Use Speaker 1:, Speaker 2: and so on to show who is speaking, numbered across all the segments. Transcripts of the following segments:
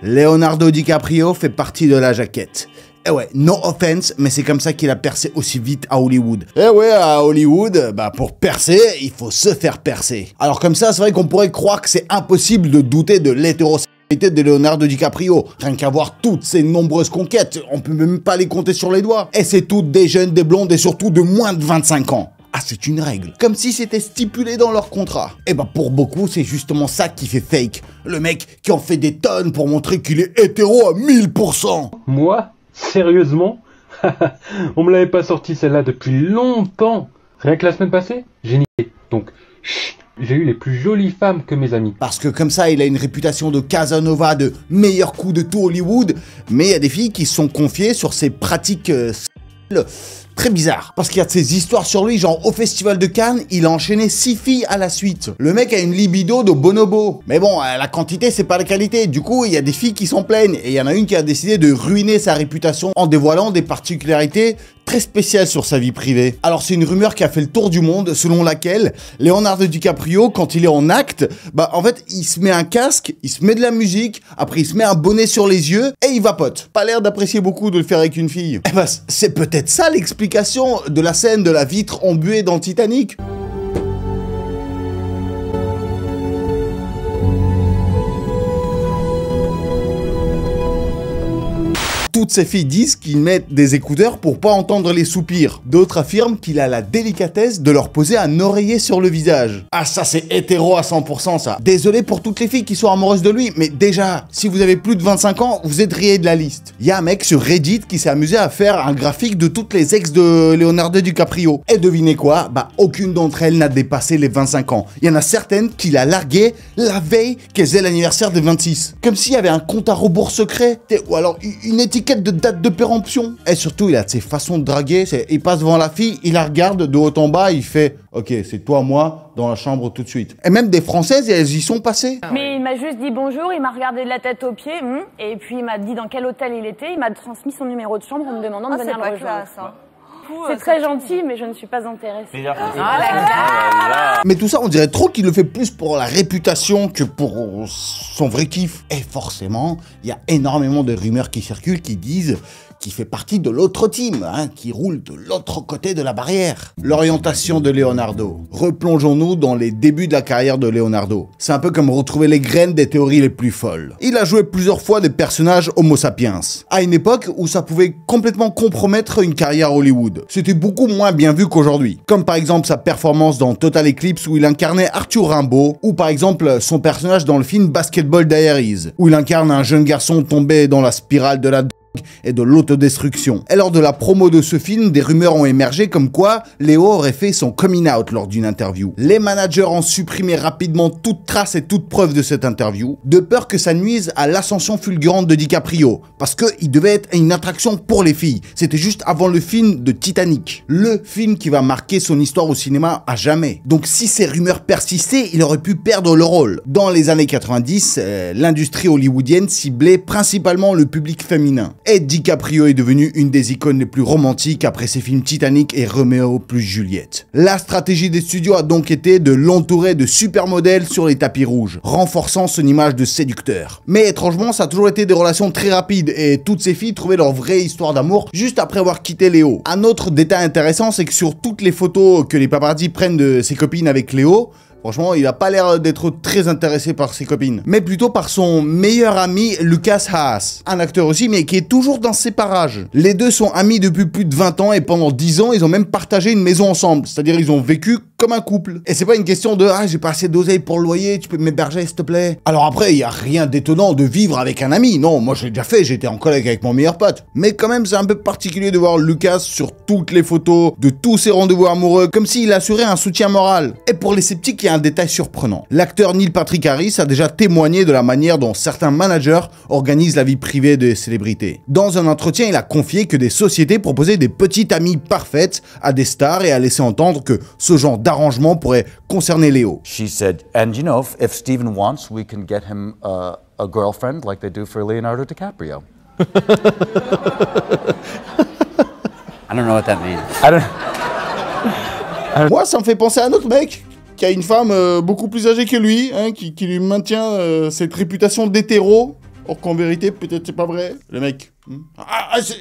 Speaker 1: Leonardo DiCaprio fait partie de la jaquette. Eh ouais, no offense, mais c'est comme ça qu'il a percé aussi vite à Hollywood. Eh ouais, à Hollywood, bah pour percer, il faut se faire percer. Alors comme ça, c'est vrai qu'on pourrait croire que c'est impossible de douter de l'hétérosexualité de Leonardo DiCaprio. Rien qu'à voir toutes ces nombreuses conquêtes, on peut même pas les compter sur les doigts. Et c'est toutes des jeunes, des blondes et surtout de moins de 25 ans. Ah, c'est une règle. Comme si c'était stipulé dans leur contrat. Et bah pour beaucoup, c'est justement ça qui fait fake. Le mec qui en fait des tonnes pour montrer qu'il est hétéro à 1000%.
Speaker 2: Moi? Sérieusement? On me l'avait pas sorti celle-là depuis longtemps. Rien que la semaine passée, j'ai niqué. Donc, chut, j'ai eu les plus jolies femmes que mes amis.
Speaker 1: Parce que comme ça, il a une réputation de Casanova, de meilleur coup de tout Hollywood. Mais il y a des filles qui se sont confiées sur ses pratiques très bizarre. Parce qu'il y a de ces histoires sur lui, genre au festival de Cannes, il a enchaîné 6 filles à la suite. Le mec a une libido de bonobo. Mais bon, la quantité, c'est pas la qualité. Du coup, il y a des filles qui s'en plaignent. Et il y en a une qui a décidé de ruiner sa réputation en dévoilant des particularités très spéciales sur sa vie privée. Alors c'est une rumeur qui a fait le tour du monde, selon laquelle Leonardo DiCaprio, quand il est en acte, bah en fait, il se met un casque, il se met de la musique, après il se met un bonnet sur les yeux et il vapote. Pas l'air d'apprécier beaucoup de le faire avec une fille. Eh bah, c'est peut-être ça l'explication de la scène de la vitre embuée dans Titanic. Toutes ces filles disent qu'ils mettent des écouteurs pour pas entendre les soupirs. D'autres affirment qu'il a la délicatesse de leur poser un oreiller sur le visage. Ah ça c'est hétéro à 100% ça. Désolé pour toutes les filles qui sont amoureuses de lui, mais déjà, si vous avez plus de 25 ans, vous êtes rayé de la liste. Il y a un mec sur Reddit qui s'est amusé à faire un graphique de toutes les ex de Leonardo DiCaprio. Et devinez quoi? Bah aucune d'entre elles n'a dépassé les 25 ans. Il y en a certaines qu'il a larguées la veille qu'elles aient l'anniversaire des 26. Comme s'il y avait un compte à rebours secret, ou alors une étiquette de date de péremption. Et surtout, il a de ses façons de draguer. Il passe devant la fille, il la regarde de haut en bas, il fait « Ok, c'est toi, moi, dans la chambre tout de suite. » Et même des Françaises, elles y sont passées.
Speaker 3: Mais il m'a juste dit bonjour, il m'a regardé de la tête aux pieds, et puis il m'a dit dans quel hôtel il était, il m'a transmis son numéro de chambre en me demandant de venir le rejoindre. C'est très gentil, mais je ne suis pas intéressée.
Speaker 1: Mais tout ça, on dirait trop qu'il le fait plus pour la réputation que pour son vrai kiff. Et forcément, il y a énormément de rumeurs qui circulent qui disent qu'il fait partie de l'autre team, qui roule de l'autre côté de la barrière. L'orientation de Leonardo. Replongeons-nous dans les débuts de la carrière de Leonardo. C'est un peu comme retrouver les graines des théories les plus folles. Il a joué plusieurs fois des personnages homo sapiens, à une époque où ça pouvait complètement compromettre une carrière Hollywood. C'était beaucoup moins bien vu qu'aujourd'hui. Comme par exemple sa performance dans Total Eclipse où il incarnait Arthur Rimbaud, ou par exemple son personnage dans le film Basketball Diaries, où il incarne un jeune garçon tombé dans la spirale de la et de l'autodestruction. Et lors de la promo de ce film, des rumeurs ont émergé comme quoi Léo aurait fait son coming out lors d'une interview. Les managers ont supprimé rapidement toute trace et toute preuve de cette interview, de peur que ça nuise à l'ascension fulgurante de DiCaprio, parce qu'il devait être une attraction pour les filles. C'était juste avant le film de Titanic, le film qui va marquer son histoire au cinéma à jamais. Donc si ces rumeurs persistaient, il aurait pu perdre le rôle. Dans les années 90, l'industrie hollywoodienne ciblait principalement le public féminin. Et DiCaprio est devenu une des icônes les plus romantiques après ses films Titanic et Roméo plus Juliette. La stratégie des studios a donc été de l'entourer de supermodèles sur les tapis rouges, renforçant son image de séducteur. Mais étrangement, ça a toujours été des relations très rapides et toutes ces filles trouvaient leur vraie histoire d'amour juste après avoir quitté Léo. Un autre détail intéressant, c'est que sur toutes les photos que les paparazzi prennent de ses copines avec Léo, franchement, il a pas l'air d'être très intéressé par ses copines, mais plutôt par son meilleur ami Lucas Haas, un acteur aussi, mais qui est toujours dans ses parages. Les deux sont amis depuis plus de 20 ans et pendant 10 ans, ils ont même partagé une maison ensemble, c'est-à-dire ils ont vécu comme un couple. Et c'est pas une question de « Ah, j'ai pas assez d'oseille pour le loyer, tu peux m'héberger s'il te plaît ?» Alors après, il y a rien d'étonnant de vivre avec un ami, non, moi j'ai déjà fait, j'étais en collègue avec mon meilleur pote. Mais quand même, c'est un peu particulier de voir Lucas sur toutes les photos de tous ses rendez-vous amoureux, comme s'il assurait un soutien moral. Et pour les sceptiques, il y a un détail surprenant. L'acteur Neil Patrick Harris a déjà témoigné de la manière dont certains managers organisent la vie privée des célébrités. Dans un entretien, il a confié que des sociétés proposaient des petites amies parfaites à des stars et a laissé entendre que ce genre d'arrangement pourrait concerner Léo.
Speaker 4: She said, and you know, if Steven wants, we can get him a girlfriend like they do for Leonardo DiCaprio.
Speaker 5: I don't know what that means.
Speaker 1: Moi, ça me fait penser à un autre mec qui a une femme beaucoup plus âgée que lui, qui lui maintient cette réputation d'hétéro Or qu'en vérité, peut-être c'est pas vrai. Le mec...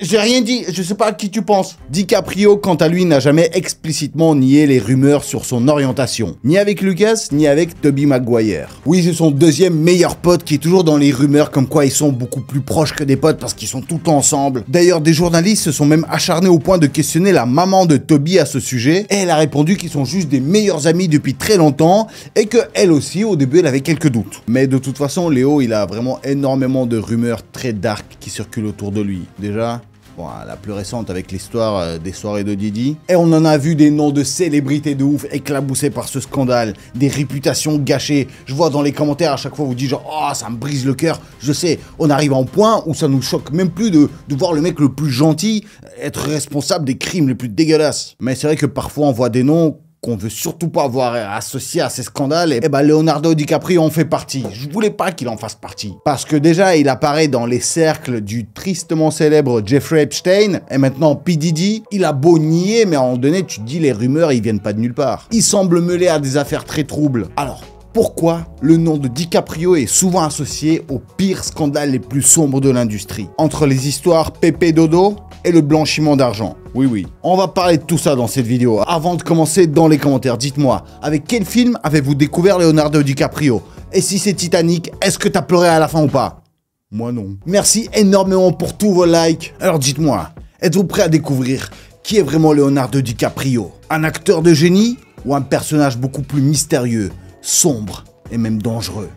Speaker 1: j'ai rien dit, je sais pas à qui tu penses. DiCaprio, quant à lui, n'a jamais explicitement nié les rumeurs sur son orientation. Ni avec Lucas, ni avec Tobey Maguire. Oui, c'est son deuxième meilleur pote qui est toujours dans les rumeurs comme quoi ils sont beaucoup plus proches que des potes parce qu'ils sont tout le temps ensemble. D'ailleurs, des journalistes se sont même acharnés au point de questionner la maman de Tobey à ce sujet. Et elle a répondu qu'ils sont juste des meilleurs amis depuis très longtemps et que elle aussi, au début, elle avait quelques doutes. Mais de toute façon, Léo, il a vraiment énormément de rumeurs très dark qui circulent autour de lui. Déjà, bon, la plus récente avec l'histoire des soirées de Didi. Et on en a vu des noms de célébrités de ouf éclaboussés par ce scandale, des réputations gâchées. Je vois dans les commentaires à chaque fois vous dites genre oh ça me brise le cœur. Je sais, on arrive à un point où ça nous choque même plus de voir le mec le plus gentil être responsable des crimes les plus dégueulasses. Mais c'est vrai que parfois on voit des noms qu'on veut surtout pas avoir associé à ces scandales, et ben Leonardo DiCaprio en fait partie. Je voulais pas qu'il en fasse partie. Parce que déjà, il apparaît dans les cercles du tristement célèbre Jeffrey Epstein, et maintenant P. Diddy, il a beau nier, mais à un moment donné, tu te dis, les rumeurs, ils viennent pas de nulle part. Il semble mêlé à des affaires très troubles. Alors, pourquoi le nom de DiCaprio est souvent associé aux pires scandales les plus sombres de l'industrie? Entre les histoires Pepe Dodo et le blanchiment d'argent. Oui. On va parler de tout ça dans cette vidéo. Avant de commencer, dans les commentaires, dites-moi, avec quel film avez-vous découvert Leonardo DiCaprio? Et si c'est Titanic, est-ce que t'as pleuré à la fin ou pas? Moi non. Merci énormément pour tous vos likes. Alors dites-moi, êtes-vous prêt à découvrir qui est vraiment Leonardo DiCaprio? Un acteur de génie ou un personnage beaucoup plus mystérieux, sombre et même dangereux?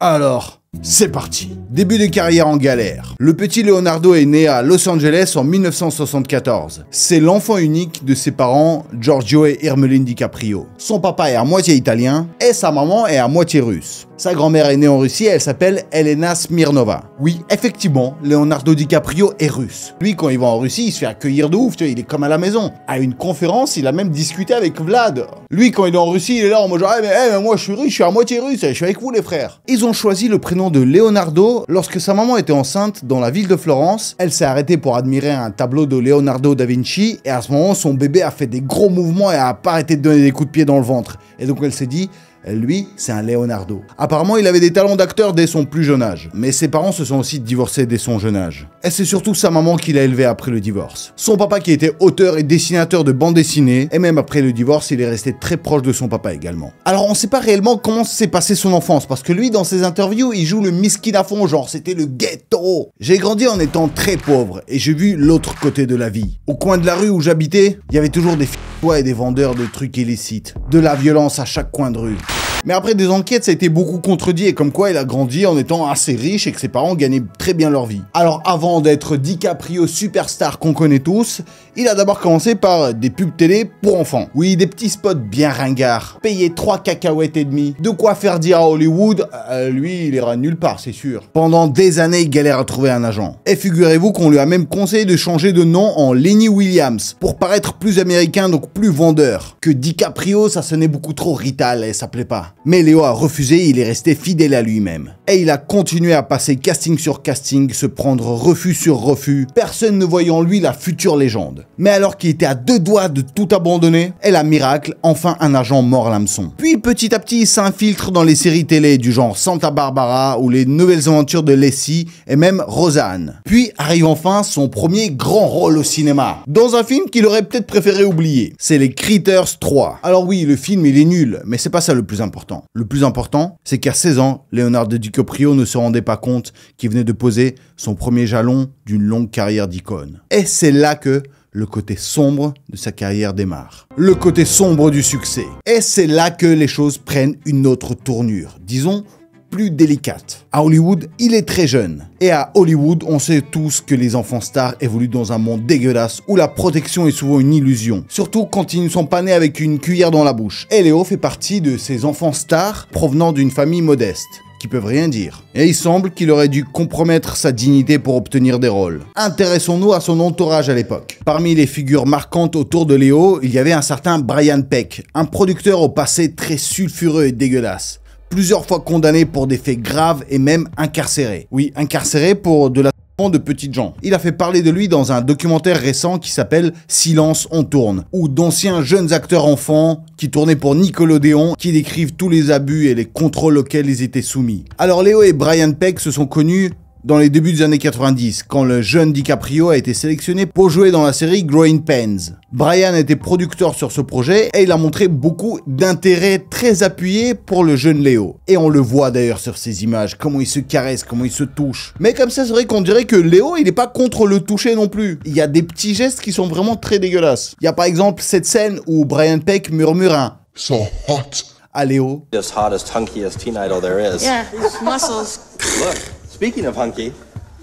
Speaker 1: Alors, c'est parti. Début de carrière en galère. Le petit Leonardo est né à Los Angeles en 1974. C'est l'enfant unique de ses parents, Giorgio et Ermeline DiCaprio. Son papa est à moitié italien et sa maman est à moitié russe. Sa grand-mère est née en Russie et elle s'appelle Elena Smirnova. Oui, effectivement, Leonardo DiCaprio est russe. Lui, quand il va en Russie, il se fait accueillir de ouf, tu vois, il est comme à la maison. À une conférence, il a même discuté avec Vlad. Lui, quand il est en Russie, il est là en mode genre, mais moi je suis russe, je suis à moitié russe, je suis avec vous les frères. Ils ont choisi le prénom de Leonardo lorsque sa maman était enceinte dans la ville de Florence. Elle s'est arrêtée pour admirer un tableau de Leonardo da Vinci et à ce moment, son bébé a fait des gros mouvements et a pas arrêté de donner des coups de pied dans le ventre. Et donc elle s'est dit, lui, c'est un Leonardo. Apparemment, il avait des talents d'acteur dès son plus jeune âge. Mais ses parents se sont aussi divorcés dès son jeune âge. Et c'est surtout sa maman qui l'a élevé après le divorce. Son papa qui était auteur et dessinateur de bande dessinée, et même après le divorce, il est resté très proche de son papa également. Alors, on sait pas réellement comment s'est passé son enfance, parce que lui, dans ses interviews, il joue le miskin à fond, genre c'était le ghetto. J'ai grandi en étant très pauvre, et j'ai vu l'autre côté de la vie. Au coin de la rue où j'habitais, il y avait toujours des f***tois et des vendeurs de trucs illicites. De la violence à chaque coin de rue. Mais après des enquêtes, ça a été beaucoup contredit et comme quoi il a grandi en étant assez riche et que ses parents gagnaient très bien leur vie. Alors avant d'être DiCaprio superstar qu'on connaît tous, il a d'abord commencé par des pubs télé pour enfants. Oui, des petits spots bien ringards, payés 3 cacahuètes et demi, de quoi faire dire à Hollywood, lui il ira nulle part c'est sûr. Pendant des années, il galère à trouver un agent. Et figurez-vous qu'on lui a même conseillé de changer de nom en Lenny Williams, pour paraître plus américain donc plus vendeur. Que DiCaprio, ça sonnait beaucoup trop rital et ça plaît pas. Mais Léo a refusé, il est resté fidèle à lui-même. Et il a continué à passer casting sur casting, se prendre refus sur refus, personne ne voyant en lui la future légende. Mais alors qu'il était à 2 doigts de tout abandonner, et la miracle, enfin un agent mord l'hameçon. Puis petit à petit, il s'infiltre dans les séries télé du genre Santa Barbara ou les nouvelles aventures de Lassie et même Roseanne. Puis arrive enfin son premier grand rôle au cinéma, dans un film qu'il aurait peut-être préféré oublier. C'est les Critters 3. Alors oui, le film il est nul, mais c'est pas ça le plus important. Le plus important, c'est qu'à 16 ans, Leonardo DiCaprio ne se rendait pas compte qu'il venait de poser son premier jalon d'une longue carrière d'icône. Et c'est là que le côté sombre de sa carrière démarre. Le côté sombre du succès. Et c'est là que les choses prennent une autre tournure. Disons, plus délicate. À Hollywood, il est très jeune. Et à Hollywood, on sait tous que les enfants stars évoluent dans un monde dégueulasse où la protection est souvent une illusion. Surtout quand ils ne sont pas nés avec une cuillère dans la bouche. Et Léo fait partie de ces enfants stars provenant d'une famille modeste, qui peuvent rien dire. Et il semble qu'il aurait dû compromettre sa dignité pour obtenir des rôles. Intéressons-nous à son entourage à l'époque. Parmi les figures marquantes autour de Léo, il y avait un certain Brian Peck, un producteur au passé très sulfureux et dégueulasse. Plusieurs fois condamné pour des faits graves et même incarcéré. Oui, incarcéré pour de la de petites gens. Il a fait parler de lui dans un documentaire récent qui s'appelle Silence, on tourne, où d'anciens jeunes acteurs enfants qui tournaient pour Nickelodeon qui décrivent tous les abus et les contrôles auxquels ils étaient soumis. Alors Leo et Brian Peck se sont connus dans les débuts des années 90, quand le jeune DiCaprio a été sélectionné pour jouer dans la série Growing Pains. Brian était producteur sur ce projet et il a montré beaucoup d'intérêt très appuyé pour le jeune Leo. Et on le voit d'ailleurs sur ces images, comment il se caresse, comment il se touche. Mais comme ça, c'est vrai qu'on dirait que Leo, il n'est pas contre le toucher non plus. Il y a des petits gestes qui sont vraiment très dégueulasses. Il y a par exemple cette scène où Brian Peck murmure un « So hot » à Leo.
Speaker 6: As hottest, hunkiest teen idol there is.
Speaker 3: Yeah, muscles.
Speaker 6: Look, speaking of hunky,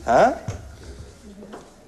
Speaker 6: huh?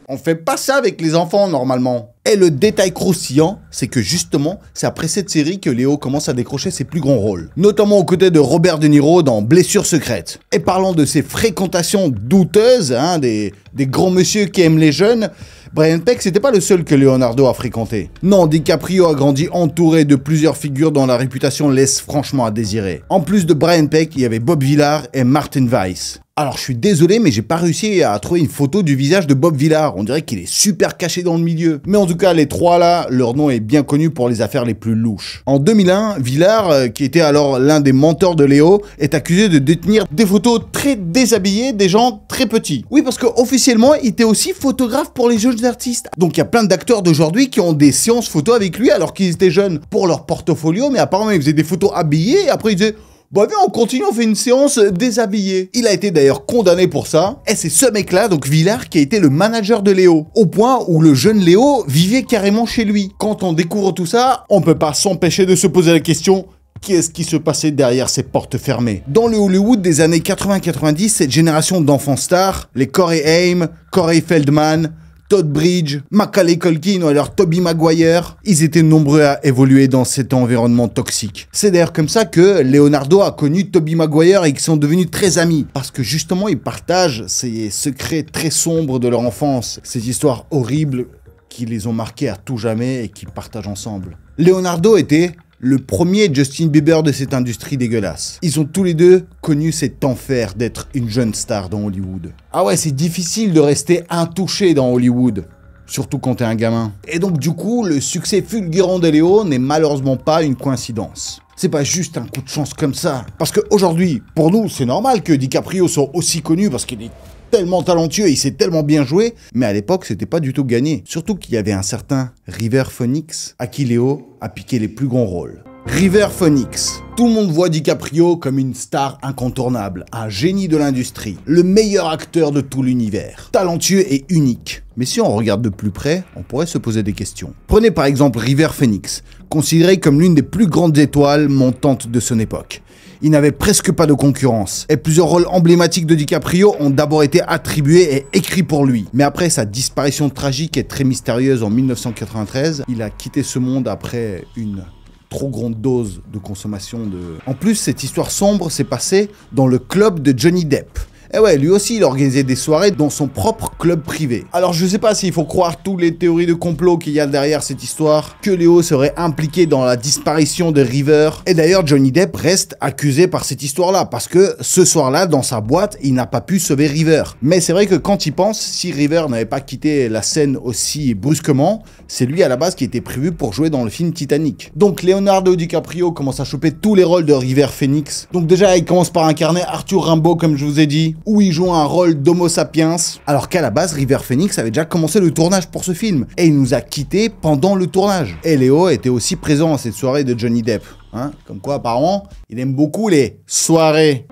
Speaker 1: On fait pas ça avec les enfants normalement. Et le détail croustillant, c'est que justement, c'est après cette série que Leo commence à décrocher ses plus grands rôles. Notamment aux côtés de Robert De Niro dans Blessure secrète. Et parlant de ses fréquentations douteuses, hein, des grands messieurs qui aiment les jeunes, Brian Peck, c'était pas le seul que Leonardo a fréquenté. Non, DiCaprio a grandi entouré de plusieurs figures dont la réputation laisse franchement à désirer. En plus de Brian Peck, il y avait Bob Villard et Martin Weiss. Alors je suis désolé, mais j'ai pas réussi à trouver une photo du visage de Bob Villard. On dirait qu'il est super caché dans le milieu. Mais en tout cas, les trois là, leur nom est bien connu pour les affaires les plus louches. En 2001, Villard, qui était alors l'un des mentors de Leo, est accusé de détenir des photos très déshabillées des gens très petits. Oui, parce qu'officiellement, il était aussi photographe pour les jeunes artistes. Donc il y a plein d'acteurs d'aujourd'hui qui ont des séances photos avec lui alors qu'ils étaient jeunes pour leur portfolio, mais apparemment ils faisaient des photos habillées et après ils disaient bah viens, on continue, on fait une séance déshabillée. Il a été d'ailleurs condamné pour ça. Et c'est ce mec-là, donc Villard, qui a été le manager de Léo. Au point où le jeune Léo vivait carrément chez lui. Quand on découvre tout ça, on peut pas s'empêcher de se poser la question... Qu'est-ce qui se passait derrière ces portes fermées? Dans le Hollywood des années 80-90, cette génération d'enfants stars, les Corey Haim, Corey Feldman, Todd Bridge, Macaulay Culkin ou alors Tobey Maguire, ils étaient nombreux à évoluer dans cet environnement toxique. C'est d'ailleurs comme ça que Leonardo a connu Tobey Maguire et qu'ils sont devenus très amis. Parce que justement, ils partagent ces secrets très sombres de leur enfance, ces histoires horribles qui les ont marqués à tout jamais et qu'ils partagent ensemble. Leonardo était le premier Justin Bieber de cette industrie dégueulasse. Ils ont tous les deux connu cet enfer d'être une jeune star dans Hollywood. Ah ouais, c'est difficile de rester intouché dans Hollywood. Surtout quand t'es un gamin. Et donc du coup, le succès fulgurant de Léo n'est malheureusement pas une coïncidence. C'est pas juste un coup de chance comme ça. Parce qu'aujourd'hui, pour nous, c'est normal que DiCaprio soit aussi connu parce qu'il est tellement talentueux, il sait tellement bien jouer, mais à l'époque, c'était pas du tout gagné. Surtout qu'il y avait un certain River Phoenix à qui Léo a piqué les plus grands rôles. River Phoenix. Tout le monde voit DiCaprio comme une star incontournable, un génie de l'industrie, le meilleur acteur de tout l'univers, talentueux et unique. Mais si on regarde de plus près, on pourrait se poser des questions. Prenez par exemple River Phoenix, considéré comme l'une des plus grandes étoiles montantes de son époque. Il n'avait presque pas de concurrence, et plusieurs rôles emblématiques de DiCaprio ont d'abord été attribués et écrits pour lui. Mais après sa disparition tragique et très mystérieuse en 1993, il a quitté ce monde après une trop grande dose de consommation de... En plus, cette histoire sombre s'est passée dans le club de Johnny Depp. Et ouais, lui aussi, il organisait des soirées dans son propre club privé. Alors, je sais pas s'il faut croire toutes les théories de complot qu'il y a derrière cette histoire, que Léo serait impliqué dans la disparition de River. Et d'ailleurs, Johnny Depp reste accusé par cette histoire-là, parce que ce soir-là, dans sa boîte, il n'a pas pu sauver River. Mais c'est vrai que quand il pense, si River n'avait pas quitté la scène aussi brusquement, c'est lui à la base qui était prévu pour jouer dans le film Titanic. Donc, Leonardo DiCaprio commence à choper tous les rôles de River Phoenix. Donc déjà, il commence par incarner Arthur Rimbaud, comme je vous ai dit, où il joue un rôle d'Homo sapiens, alors qu'à la base, River Phoenix avait déjà commencé le tournage pour ce film, et il nous a quittés pendant le tournage. Et Léo était aussi présent à cette soirée de Johnny Depp. Hein, comme quoi, apparemment, il aime beaucoup les soirées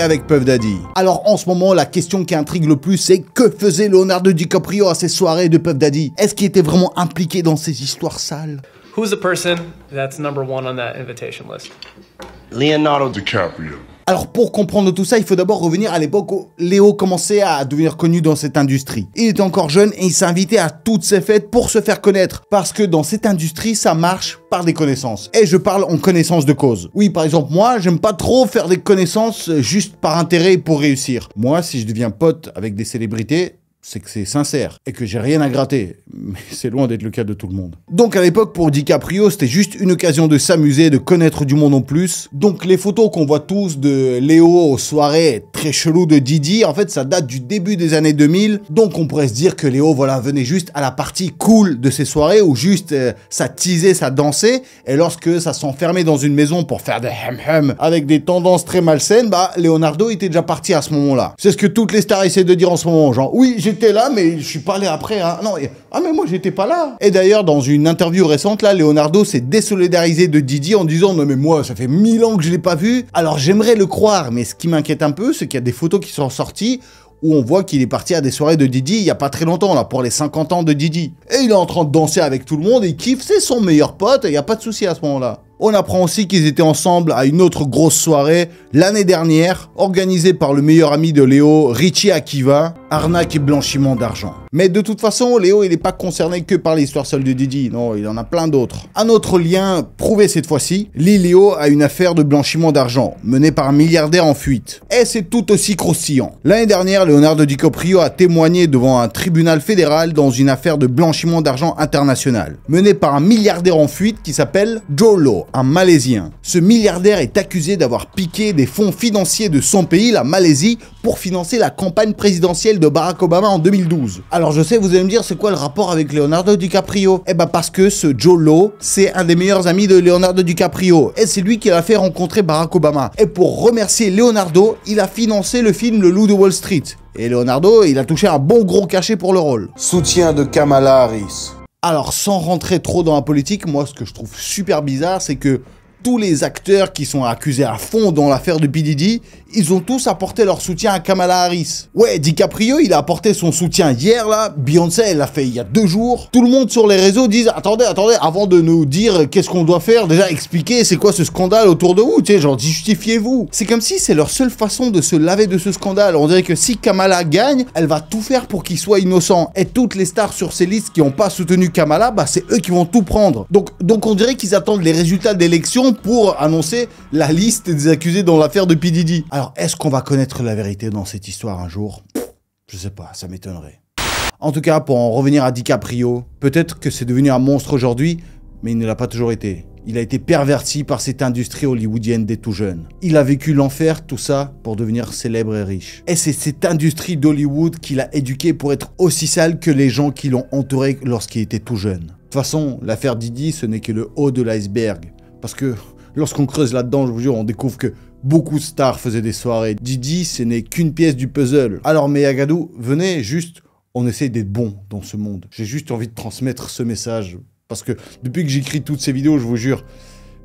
Speaker 1: avec Puff Daddy. Alors, en ce moment, la question qui intrigue le plus, c'est que faisait Leonardo DiCaprio à ces soirées de Puff Daddy? Est-ce qu'il était vraiment impliqué dans ces histoires sales?
Speaker 7: Who's the person that's number one on that invitation list?
Speaker 6: Leonardo DiCaprio.
Speaker 1: Alors pour comprendre tout ça, il faut d'abord revenir à l'époque où Léo commençait à devenir connu dans cette industrie. Il était encore jeune et il s'invitait à toutes ces fêtes pour se faire connaître. Parce que dans cette industrie, ça marche par des connaissances. Et je parle en connaissance de cause. Oui, par exemple, moi, j'aime pas trop faire des connaissances juste par intérêt pour réussir. Moi, si je deviens pote avec des célébrités, c'est que c'est sincère et que j'ai rien à gratter. mais c'est loin d'être le cas de tout le monde. Donc à l'époque, pour DiCaprio, c'était juste une occasion de s'amuser, de connaître du monde en plus. Donc les photos qu'on voit tous de Léo aux soirées très cheloues de Didi, en fait, ça date du début des années 2000. Donc on pourrait se dire que Léo, voilà, venait juste à la partie cool de ces soirées où juste ça teasait, ça dansait. Et lorsque ça s'enfermait dans une maison pour faire des hem-hem avec des tendances très malsaines, bah Leonardo était déjà parti à ce moment-là. C'est ce que toutes les stars essaient de dire en ce moment, genre oui, j'étais là, mais je suis pas allé après, hein. Non, mais moi j'étais pas là. Et d'ailleurs, dans une interview récente, là, Leonardo s'est désolidarisé de Didi en disant non mais moi, ça fait 1000 ans que je l'ai pas vu. Alors j'aimerais le croire, mais ce qui m'inquiète un peu, c'est qu'il y a des photos qui sont sorties où on voit qu'il est parti à des soirées de Didi il y a pas très longtemps, là, pour les 50 ans de Didi. Et il est en train de danser avec tout le monde, il kiffe, c'est son meilleur pote, et il y a pas de souci à ce moment-là. On apprend aussi qu'ils étaient ensemble à une autre grosse soirée l'année dernière, organisée par le meilleur ami de Léo, Richie Akiva, arnaque et blanchiment d'argent. Mais de toute façon, Léo, il n'est pas concerné que par l'histoire seule de Didi, non, il en a plein d'autres. Un autre lien prouvé cette fois-ci, lie Léo à une affaire de blanchiment d'argent, menée par un milliardaire en fuite. Et c'est tout aussi croustillant. L'année dernière, Leonardo DiCaprio a témoigné devant un tribunal fédéral dans une affaire de blanchiment d'argent international, menée par un milliardaire en fuite qui s'appelle Joe Lo, un Malaisien. Ce milliardaire est accusé d'avoir piqué des fonds financiers de son pays, la Malaisie, pour financer la campagne présidentielle de Barack Obama en 2012. Alors je sais, vous allez me dire, c'est quoi le rapport avec Leonardo DiCaprio? Eh ben parce que ce Joe Lo, c'est un des meilleurs amis de Leonardo DiCaprio, et c'est lui qui l'a fait rencontrer Barack Obama. Et pour remercier Leonardo, il a financé le film Le Loup de Wall Street. Et Leonardo, il a touché un bon gros cachet pour le rôle.
Speaker 8: Soutien de Kamala Harris.
Speaker 1: Alors, sans rentrer trop dans la politique, moi, ce que je trouve super bizarre, c'est que tous les acteurs qui sont accusés à fond dans l'affaire de P. Diddy, ils ont tous apporté leur soutien à Kamala Harris. Ouais, DiCaprio, il a apporté son soutien hier, là. Beyoncé, elle l'a fait il y a 2 jours. Tout le monde sur les réseaux disent, attendez, avant de nous dire qu'est-ce qu'on doit faire, déjà expliquez c'est quoi ce scandale autour de vous, tu sais, genre justifiez-vous. C'est comme si c'est leur seule façon de se laver de ce scandale. On dirait que si Kamala gagne, elle va tout faire pour qu'il soit innocent. Et toutes les stars sur ces listes qui n'ont pas soutenu Kamala, bah c'est eux qui vont tout prendre. Donc on dirait qu'ils attendent les résultats d'élection pour annoncer la liste des accusés dans l'affaire de P. Diddy. Alors, est-ce qu'on va connaître la vérité dans cette histoire un jour? Je sais pas, ça m'étonnerait. En tout cas, pour en revenir à DiCaprio, peut-être que c'est devenu un monstre aujourd'hui, mais il ne l'a pas toujours été. Il a été perverti par cette industrie hollywoodienne dès tout jeune. Il a vécu l'enfer, tout ça, pour devenir célèbre et riche. Et c'est cette industrie d'Hollywood qu'il a éduqué pour être aussi sale que les gens qui l'ont entouré lorsqu'il était tout jeune. De toute façon, l'affaire Diddy, ce n'est que le haut de l'iceberg. Parce que lorsqu'on creuse là-dedans, je vous jure, on découvre que beaucoup de stars faisaient des soirées. Diddy, ce n'est qu'une pièce du puzzle. Alors Meagadou, venez, juste, on essaie d'être bon dans ce monde. J'ai juste envie de transmettre ce message. Parce que depuis que j'écris toutes ces vidéos, je vous jure,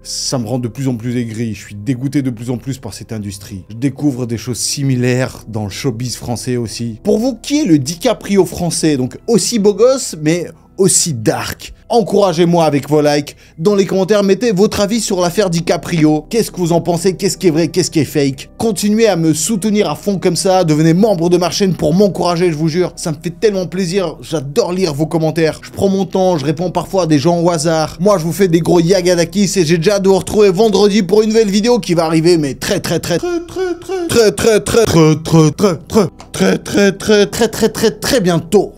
Speaker 1: ça me rend de plus en plus aigri. Je suis dégoûté de plus en plus par cette industrie. Je découvre des choses similaires dans le showbiz français aussi. Pour vous, qui est le DiCaprio français? Donc aussi beau gosse, mais aussi dark. Encouragez-moi avec vos likes. Dans les commentaires, mettez votre avis sur l'affaire DiCaprio. Qu'est-ce que vous en pensez? Qu'est-ce qui est vrai? Qu'est-ce qui est fake? Continuez à me soutenir à fond comme ça. Devenez membre de ma chaîne pour m'encourager, je vous jure. Ça me fait tellement plaisir. J'adore lire vos commentaires. Je prends mon temps, je réponds parfois à des gens au hasard. Moi, je vous fais des gros yagadakis et j'ai déjà hâte de vous retrouver vendredi pour une nouvelle vidéo qui va arriver, mais très bientôt.